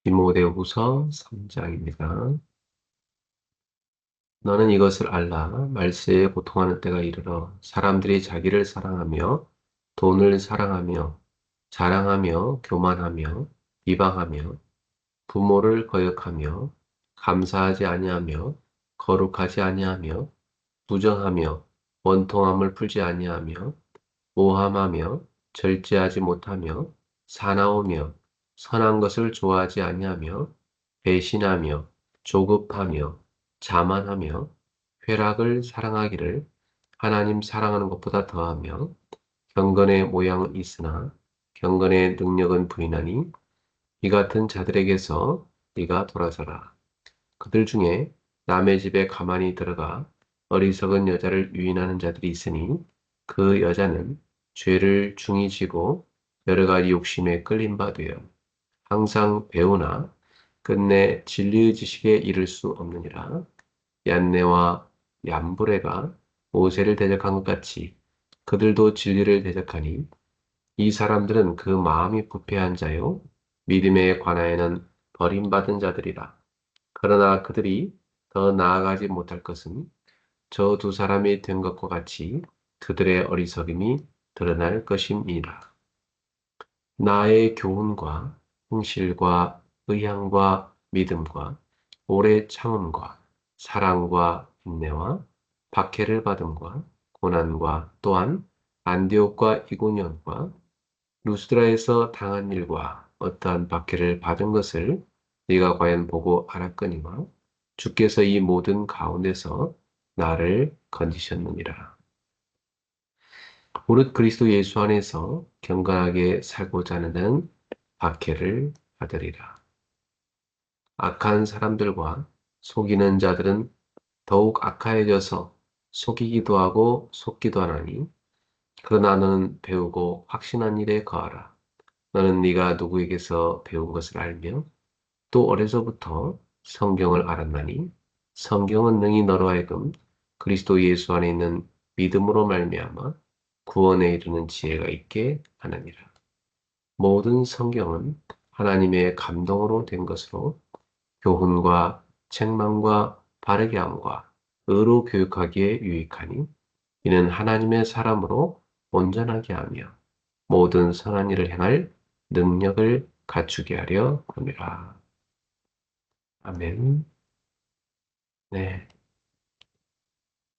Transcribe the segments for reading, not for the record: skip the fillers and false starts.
디모데후서 3장입니다. 너는 이것을 알라. 말세에 고통하는 때가 이르러 사람들이 자기를 사랑하며 돈을 사랑하며 자랑하며 교만하며 비방하며 부모를 거역하며 감사하지 아니하며 거룩하지 아니하며 부정하며 원통함을 풀지 아니하며 모함하며 절제하지 못하며 사나우며 선한 것을 좋아하지 아니하며 배신하며 조급하며 자만하며 쾌락을 사랑하기를 하나님 사랑하는 것보다 더하며 경건의 모양은 있으나 경건의 능력은 부인하니 이 같은 자들에게서 네가 돌아서라. 그들 중에 남의 집에 가만히 들어가 어리석은 여자를 유인하는 자들이 있으니 그 여자는 죄를 중히 지고 여러 가지 욕심에 끌린 바 되어 항상 배우나 끝내 진리의 지식에 이를 수 없느니라. 얀네와 얌브레가 모세를 대적한 것 같이 그들도 진리를 대적하니 이 사람들은 그 마음이 부패한 자요 믿음에 관하여는 버림받은 자들이라. 그러나 그들이 더 나아가지 못할 것은 저 두 사람이 된 것과 같이 그들의 어리석음이 드러날 것임이니라. 나의 교훈과 행실과 의향과 믿음과 오래 참음과 사랑과 인내와 박해를 받음과 고난과 또한 안디옥과 이고니온과 루스드라에서 당한 일과 어떠한 박해를 받은 것을 네가 과연 보고 알았거니와 주께서 이 모든 가운데서 나를 건지셨느니라. 무릇 그리스도 예수 안에서 경건하게 살고자 하는 박해를 받으리라. 악한 사람들과 속이는 자들은 더욱 악하여져서 속이기도 하고 속기도 하나니 그러나 너는 배우고 확신한 일에 거하라. 너는 네가 누구에게서 배운 것을 알며 또 어려서부터 성경을 알았나니 성경은 능히 너로 하여금 그리스도 예수 안에 있는 믿음으로 말미암아 구원에 이르는 지혜가 있게 하느니라. 모든 성경은 하나님의 감동으로 된 것으로 교훈과 책망과 바르게 함과 의로 교육하기에 유익하니 이는 하나님의 사람으로 온전하게 하며 모든 선한 일을 행할 능력을 갖추게 하려 함이라. 아멘. 네.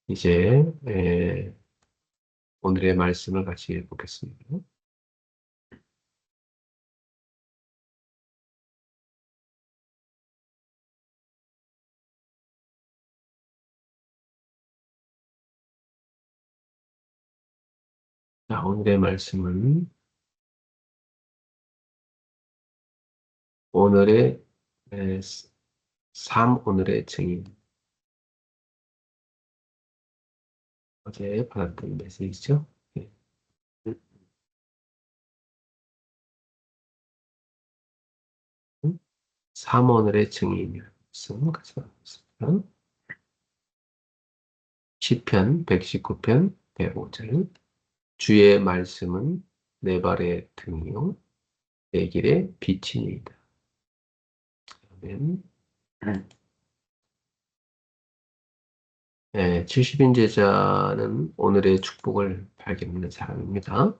이제 오늘의 말씀을 같이 보겠습니다. 자, 오늘의 말씀은 오늘의 에, 오늘의 증인. 어제 받았던 메시지죠. 네. 오늘의 증인이라는 말씀 같이 나누겠습니다. 시편 119편 105절. 주의 말씀은 내 발의 등이요 내 길의 빛이니이다. 아멘. 네, 70인 제자는 오늘의 축복을 발견하는 사람입니다.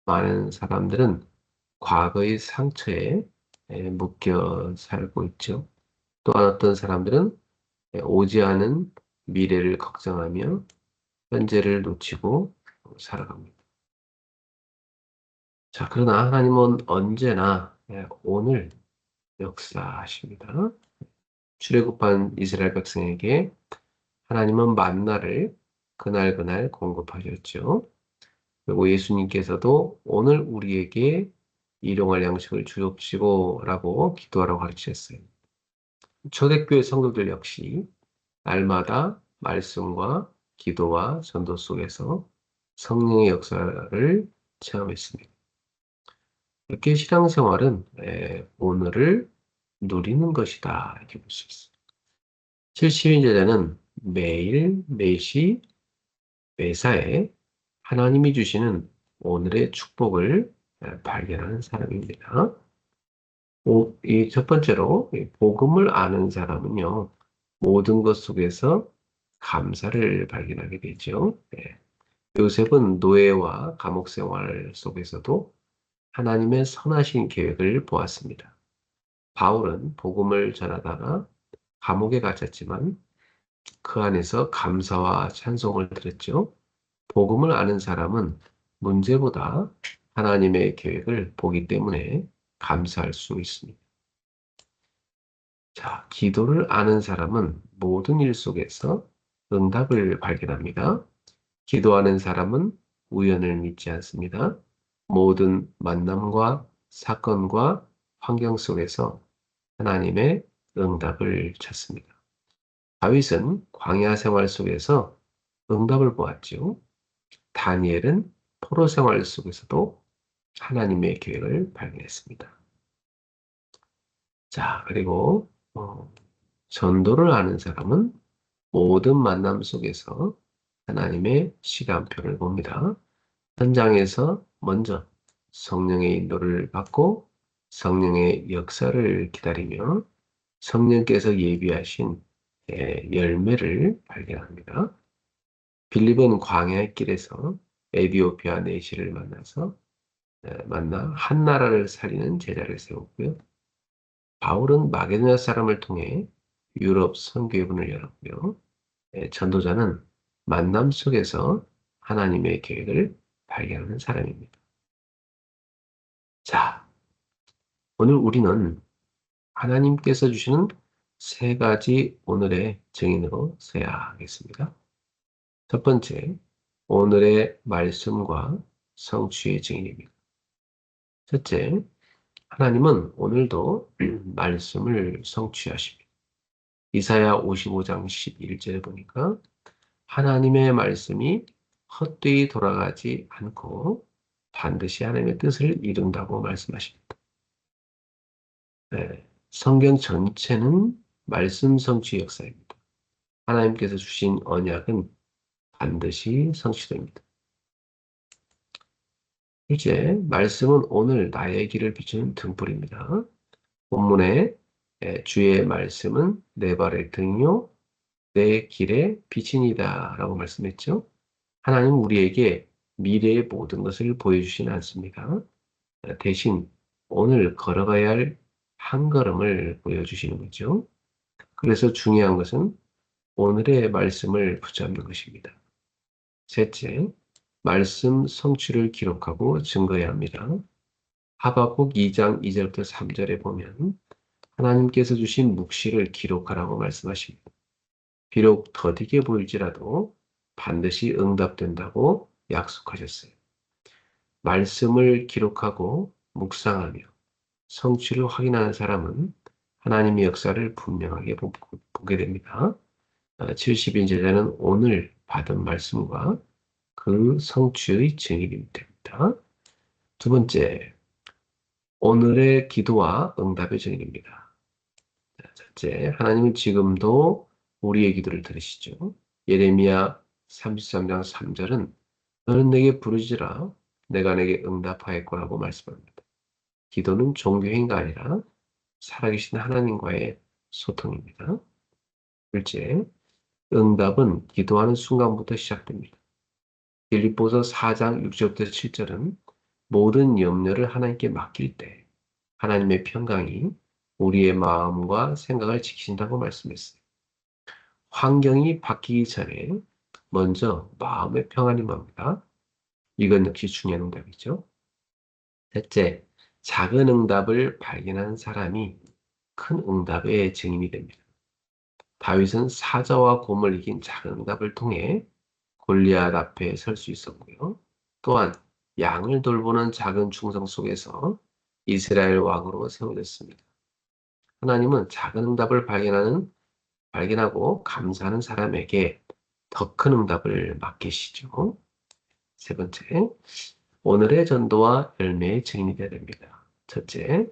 많은 사람들은 과거의 상처에 묶여 살고 있죠. 또한 어떤 사람들은 오지 않은 미래를 걱정하며 현재를 놓치고 살아갑니다. 자, 그러나 하나님은 언제나 오늘 역사하십니다. 출애굽한 이스라엘 백성에게 하나님은 만나를 그날그날 공급하셨죠. 그리고 예수님께서도 오늘 우리에게 일용할 양식을 주옵시고라고 기도하라고 가르치셨어요. 초대교회 성도들 역시 날마다 말씀과 기도와 전도 속에서 성령의 역사를 체험했습니다. 이렇게 신앙생활은 오늘을 누리는 것이다 이렇게 볼 수 있어요. 70인 제자는 매일 매시 매사에 하나님이 주시는 오늘의 축복을 발견하는 사람입니다. 이 첫 번째로, 이 복음을 아는 사람은요, 모든 것 속에서 감사를 발견하게 되죠. 예. 요셉은 노예와 감옥 생활 속에서도 하나님의 선하신 계획을 보았습니다. 바울은 복음을 전하다가 감옥에 갇혔지만 그 안에서 감사와 찬송을 드렸죠. 복음을 아는 사람은 문제보다 하나님의 계획을 보기 때문에 감사할 수 있습니다. 자, 기도를 아는 사람은 모든 일 속에서 응답을 발견합니다. 기도하는 사람은 우연을 믿지 않습니다. 모든 만남과 사건과 환경 속에서 하나님의 응답을 찾습니다. 다윗은 광야 생활 속에서 응답을 보았죠. 다니엘은 포로 생활 속에서도 하나님의 계획을 발견했습니다. 자, 그리고 전도를 아는 사람은 모든 만남 속에서 하나님의 시간표를 봅니다. 현장에서 먼저 성령의 인도를 받고 성령의 역사를 기다리며 성령께서 예비하신 열매를 발견합니다. 빌립은 광야의 길에서 에디오피아 내시를 만나 한 나라를 살리는 제자를 세웠고요. 바울은 마게도냐 사람을 통해 유럽 선교회문을 열었고요. 전도자는 만남 속에서 하나님의 계획을 발견하는 사람입니다. 자, 오늘 우리는 하나님께서 주시는 세 가지 오늘의 증인으로 서야 하겠습니다. 첫 번째, 오늘의 말씀과 성취의 증인입니다. 첫째, 하나님은 오늘도 말씀을 성취하십니다. 이사야 55장 11절에 보니까 하나님의 말씀이 헛되이 돌아가지 않고 반드시 하나님의 뜻을 이룬다고 말씀하십니다. 네, 성경 전체는 말씀 성취 역사입니다. 하나님께서 주신 언약은 반드시 성취됩니다. 이제 말씀은 오늘 나의 길을 비추는 등불입니다. 본문에 주의 말씀은 내 발의 등이요 내 길의 빛이니이다 라고 말씀했죠. 하나님은 우리에게 미래의 모든 것을 보여주시는 않습니다. 대신 오늘 걸어가야 할 한 걸음을 보여주시는 거죠. 그래서 중요한 것은 오늘의 말씀을 붙잡는 것입니다. 셋째, 말씀 성취를 기록하고 증거해야 합니다. 하박국 2장 2절부터 3절에 보면 하나님께서 주신 묵시를 기록하라고 말씀하십니다. 비록 더디게 보일지라도 반드시 응답된다고 약속하셨어요. 말씀을 기록하고 묵상하며 성취를 확인하는 사람은 하나님의 역사를 분명하게 보게 됩니다. 70인 제자는 오늘 받은 말씀과 그 성취의 증인이 됩니다. 두 번째, 오늘의 기도와 응답의 증인입니다. 첫째, 하나님은 지금도 우리의 기도를 들으시죠. 예레미야 33장 3절은 너는 내게 부르짖으라 내가 내게 응답하였거라고 말씀합니다. 기도는 종교행위가 아니라 살아계신 하나님과의 소통입니다. 둘째, 응답은 기도하는 순간부터 시작됩니다. 빌립보서 4장 6절부터 7절은 모든 염려를 하나님께 맡길 때 하나님의 평강이 우리의 마음과 생각을 지키신다고 말씀했어요. 환경이 바뀌기 전에 먼저 마음의 평안이 뭡니까? 이건 역시 중요한 응답이죠. 셋째, 작은 응답을 발견한 사람이 큰 응답의 증인이 됩니다. 다윗은 사자와 곰을 이긴 작은 응답을 통해 골리앗 앞에 설 수 있었고요. 또한 양을 돌보는 작은 충성 속에서 이스라엘 왕으로 세워졌습니다. 하나님은 작은 응답을 발견하고 감사하는 사람에게 더 큰 응답을 맡기시죠. 세 번째, 오늘의 전도와 열매의 증인이 되어야 됩니다. 첫째,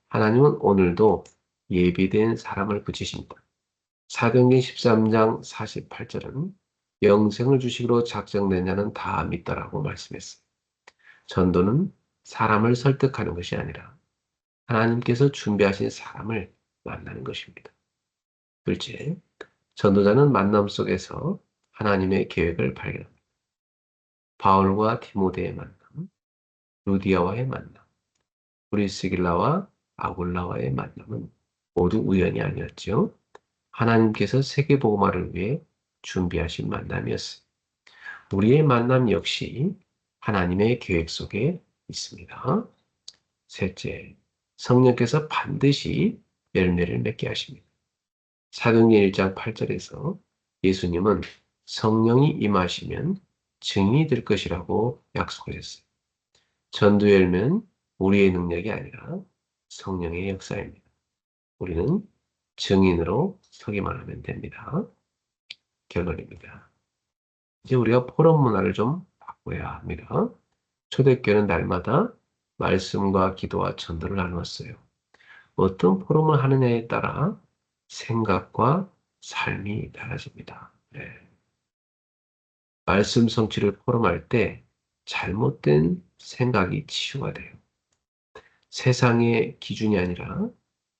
하나님은 오늘도 예비된 사람을 붙이십니다. 사도행전 13장 48절은 영생을 주시기로 작정된 자는 다 믿더라고 말씀했어요. 전도는 사람을 설득하는 것이 아니라 하나님께서 준비하신 사람을 만나는 것입니다. 둘째, 전도자는 만남 속에서 하나님의 계획을 발견합니다. 바울과 디모데의 만남, 루디아와의 만남, 브리스길라와 아굴라와의 만남은 모두 우연이 아니었죠. 하나님께서 세계복음화를 위해 준비하신 만남이었어요. 우리의 만남 역시 하나님의 계획 속에 있습니다. 셋째, 성령께서 반드시 열매를 맺게 하십니다. 사도행전 1장 8절에서 예수님은 성령이 임하시면 증인이 될 것이라고 약속하셨어요. 전도 열매는 우리의 능력이 아니라 성령의 역사입니다. 우리는 증인으로 서기만 하면 됩니다. 결론입니다. 이제 우리가 포럼 문화를 좀 바꿔야 합니다. 초대교회는 날마다 말씀과 기도와 전도를 나누었어요. 어떤 포럼을 하느냐에 따라 생각과 삶이 달라집니다. 네. 말씀 성취를 포럼할 때 잘못된 생각이 치유가 돼요. 세상의 기준이 아니라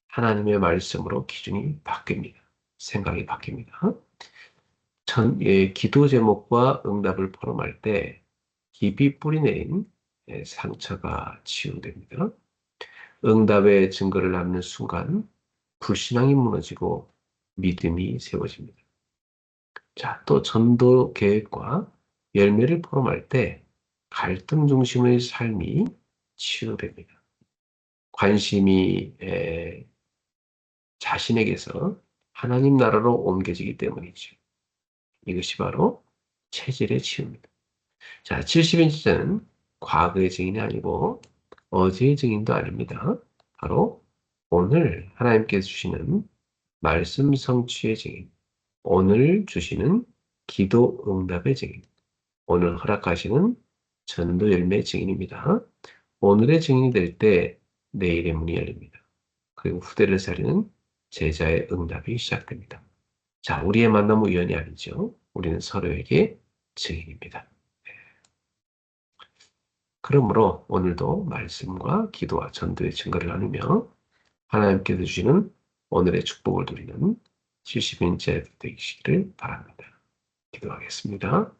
하나님의 말씀으로 기준이 바뀝니다. 생각이 바뀝니다. 기도 제목과 응답을 포럼할 때 깊이 뿌리내린 상처가 치유됩니다. 응답의 증거를 남는 순간 불신앙이 무너지고 믿음이 세워집니다. 자, 또 전도 계획과 열매를 포럼할 때 갈등 중심의 삶이 치유됩니다. 관심이 자신에게서 하나님 나라로 옮겨지기 때문이죠. 이것이 바로 체질의 치유입니다. 자, 70인치자는 과거의 증인이 아니고 어제의 증인도 아닙니다. 바로 오늘 하나님께서 주시는 말씀 성취의 증인, 오늘 주시는 기도 응답의 증인, 오늘 허락하시는 전도 열매의 증인입니다. 오늘의 증인이 될 때 내일의 문이 열립니다. 그리고 후대를 살리는 제자의 응답이 시작됩니다. 자, 우리의 만남은 우연이 아니죠. 우리는 서로에게 증인입니다. 그러므로 오늘도 말씀과 기도와 전도의 증거를 나누며 하나님께서 주시는 오늘의 축복을 누리는 70인째 되시기를 바랍니다. 기도하겠습니다.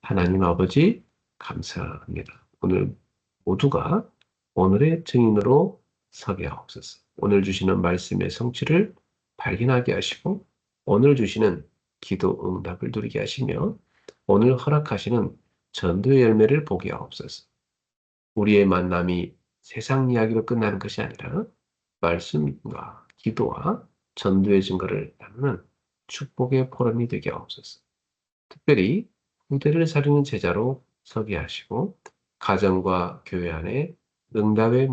하나님 아버지 감사합니다. 오늘 모두가 오늘의 증인으로 서게 하옵소서. 오늘 주시는 말씀의 성취를 발견하게 하시고 오늘 주시는 기도 응답을 누리게 하시며 오늘 허락하시는 전도의 열매를 보게 하옵소서. 우리의 만남이 세상 이야기로 끝나는 것이 아니라 말씀과 기도와 전도의 증거를 나누는 축복의 포럼이 되게 하옵소서. 특별히 후대를 살리는 제자로 서게 하시고 가정과 교회 안에 응답의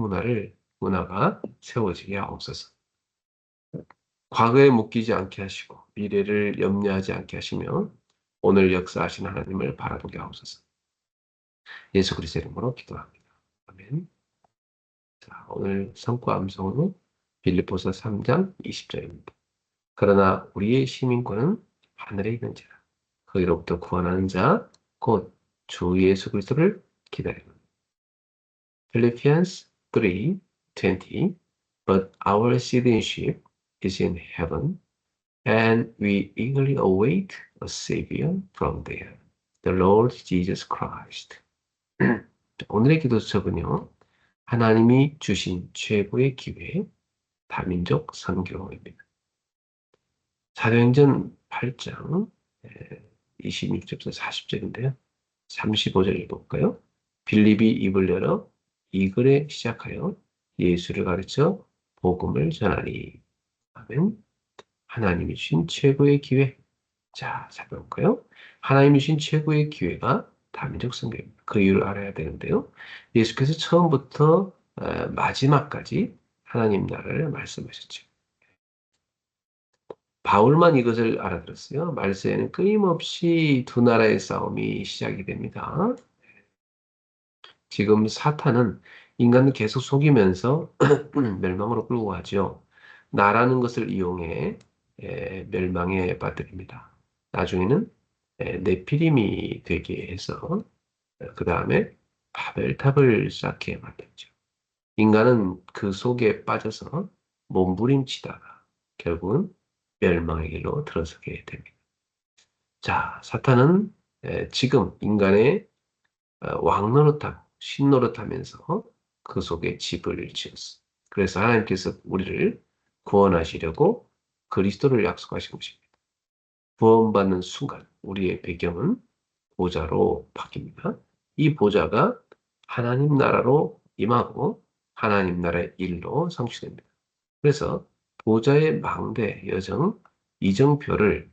문화가 세워지게 하옵소서. 과거에 묶이지 않게 하시고 미래를 염려하지 않게 하시며 오늘 역사하신 하나님을 바라보게 하옵소서. 예수 그리스도의 이름으로 기도합니다. 아멘. 자, 오늘 성과 암송은 빌립보서 3장 20절입니다. 그러나 우리의 시민권은 하늘에 있는 자라. 거기로부터 구원하는 자, 곧 주 예수 그리스도를 기다리는. Philippians 3:20 But our citizenship is in heaven, and we eagerly await a Savior from there, the Lord Jesus Christ. 오늘의 기도 수첩은요, 하나님이 주신 최고의 기회, 다민족 선교입니다. 사도행전 8장 26절부터 40절인데요. 35절 읽어볼까요? 빌립이 입을 열어 이글에 시작하여 예수를 가르쳐 복음을 전하니. 아멘. 하나님이 주신 최고의 기회. 자, 살펴볼까요? 하나님이 주신 최고의 기회가 다민족 선교입니다. 그 이유를 알아야 되는데요. 예수께서 처음부터 마지막까지 하나님 나라를 말씀하셨죠. 바울만 이것을 알아들었어요. 말세에는 끊임없이 두 나라의 싸움이 시작이 됩니다. 지금 사탄은 인간을 계속 속이면서 멸망으로 끌고 가죠. 나라는 것을 이용해 멸망에 빠뜨립니다. 나중에는 네피림이 되게 해서 그 다음에 바벨탑을 쌓게 만들죠. 인간은 그 속에 빠져서 몸부림치다가 결국은 멸망의 길로 들어서게 됩니다. 자, 사탄은 지금 인간의 왕 노릇하고 신 노릇하면서 그 속에 집을 지었어. 그래서 하나님께서 우리를 구원하시려고 그리스도를 약속하신 것입니다. 구원받는 순간 우리의 배경은 보좌로 바뀝니다. 이 보좌가 하나님 나라로 임하고 하나님 나라의 일로 성취됩니다. 그래서 보좌의 망대 여정 이정표를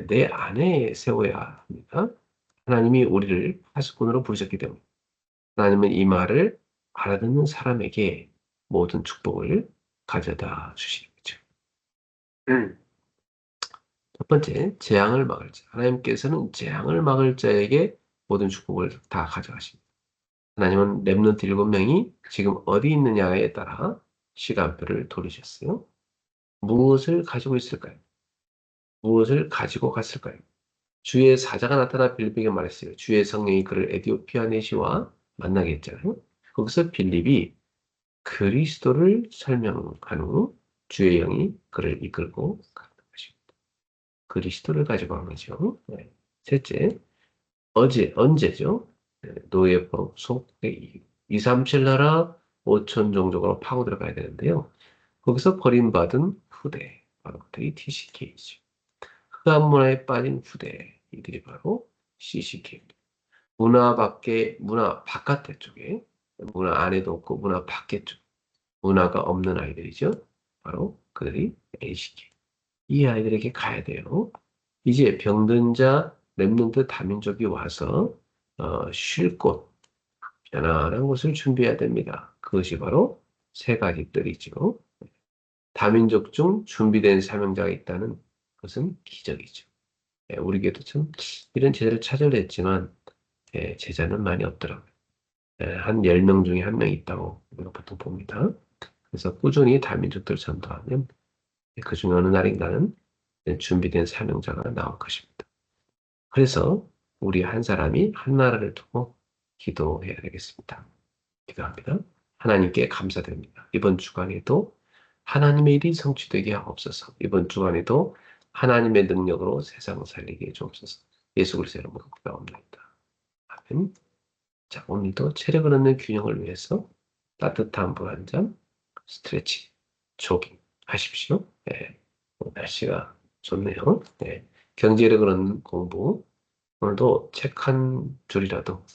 내 안에 세워야 합니다. 하나님이 우리를 파수꾼으로 부르셨기 때문에 하나님은 이 말을 알아듣는 사람에게 모든 축복을 가져다 주시는 거죠. 음. 첫 번째, 재앙을 막을 자. 하나님께서는 재앙을 막을 자에게 모든 축복을 다 가져가십니다. 하나님은 렘넌트 7명이 지금 어디 있느냐에 따라 시간표를 돌리셨어요. 무엇을 가지고 있을까요? 무엇을 가지고 갔을까요? 주의 사자가 나타나 빌립에게 말했어요. 주의 성령이 그를 에디오피아 내시와 만나게 했잖아요. 거기서 빌립이 그리스도를 설명한 후 주의 영이 그를 이끌고 가는 것입니다. 그리스도를 가지고 간 거죠. 네. 셋째, 언제죠? 네, 노예 포로 속대 237 나라 5천 종족으로 파고 들어가야 되는데요. 거기서 버림받은 후대, 바로 그들이 TCK죠. 흑암 문화에 빠진 후대, 이들이 바로 CCK입니다. 문화 바깥에 쪽에, 문화 안에도 없고 문화 밖에 쪽, 문화가 없는 아이들이죠. 바로 그들이 ACK. 이 아이들에게 가야 돼요. 이제 병든 자, 렘넌트 다민족이 와서 쉴 곳, 편안한 곳을 준비해야 됩니다. 그것이 바로 세 가지 뜰이죠. 다민족 중 준비된 사명자가 있다는 것은 기적이죠. 우리에게도 참 이런 제자를 찾으려 했지만 제자는 많이 없더라고요. 한 10명 중에 한 명 있다고 우리가 보통 봅니다. 그래서 꾸준히 다민족들 전도하면 그 중에 어느 날인가는 준비된 사명자가 나올 것입니다. 그래서 우리 한 사람이 한 나라를 두고 기도해야 되겠습니다. 기도합니다. 하나님께 감사드립니다. 이번 주간에도 하나님의 일이 성취되게 하옵소서. 이번 주간에도 하나님의 능력으로 세상 살리게 해주옵소서. 예수 그리스도의 이름으로 기도합니다. 아멘. 자, 오늘도 체력을 얻는 균형을 위해서 따뜻한 물 한 잔, 스트레칭, 조깅 하십시오. 네, 날씨가 좋네요. 네, 경제력을 얻는 공부. 오늘도 책 한 줄이라도,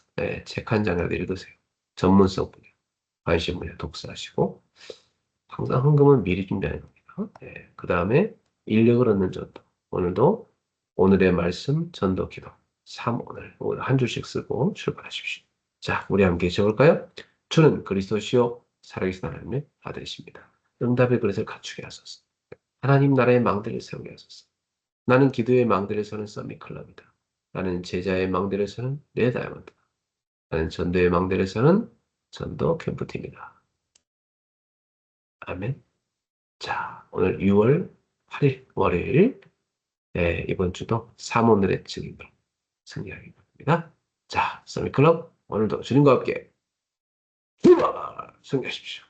책 한 장이라도 읽으세요. 전문성 분야, 관심 분야 독서하시고, 항상 헌금은 미리 준비하는 겁니다. 그 다음에 인력을 얻는 전도. 오늘도 오늘의 말씀 전도 기도. 3오늘 한 줄씩 쓰고 출발하십시오. 자, 우리 함께 적을까요? 주는 그리스도시요 살아계신 하나님의 아들이십니다. 응답의 그릇을 갖추게 하소서. 하나님 나라의 망대를 세우게 하소서. 나는 기도의 망대를 서는 서밋클럽이다. 나는 제자의 망대를 서는 레다이아몬드. 나는 전도의 망대를 서는 전도 캠프팀이다. 아멘. 자, 오늘 6월 8일 월요일 이번 주도 3오늘의 증인으로 승리하겠습니다. 자, 서밋클럽 오늘도 주님과 함께 승리하십시오.